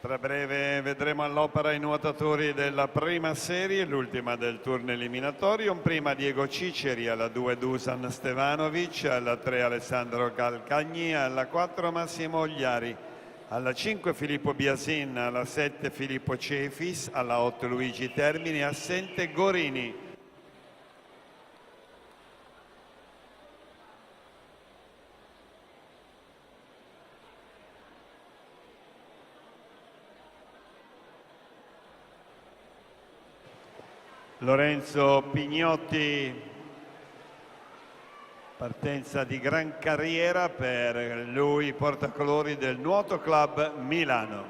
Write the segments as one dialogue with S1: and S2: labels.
S1: Tra breve vedremo all'opera i nuotatori della prima serie, l'ultima del turno eliminatorio. Prima Diego Ciceri, alla 2 Dusan Stevanovic, alla 3 Alessandro Calcagni, alla 4 Massimo Ogliari, alla 5 Filippo Biasin, alla 7 Filippo Cefis, alla 8 Luigi Termini, assente Gorini. Lorenzo Pignotti, partenza di gran carriera per lui, portacolori del Nuoto Club Milano.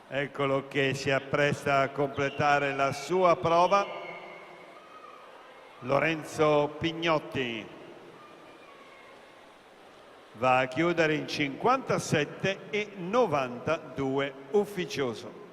S1: Eccolo che si appresta a completare la sua prova. Lorenzo Pignotti va a chiudere in 57,92 ufficioso.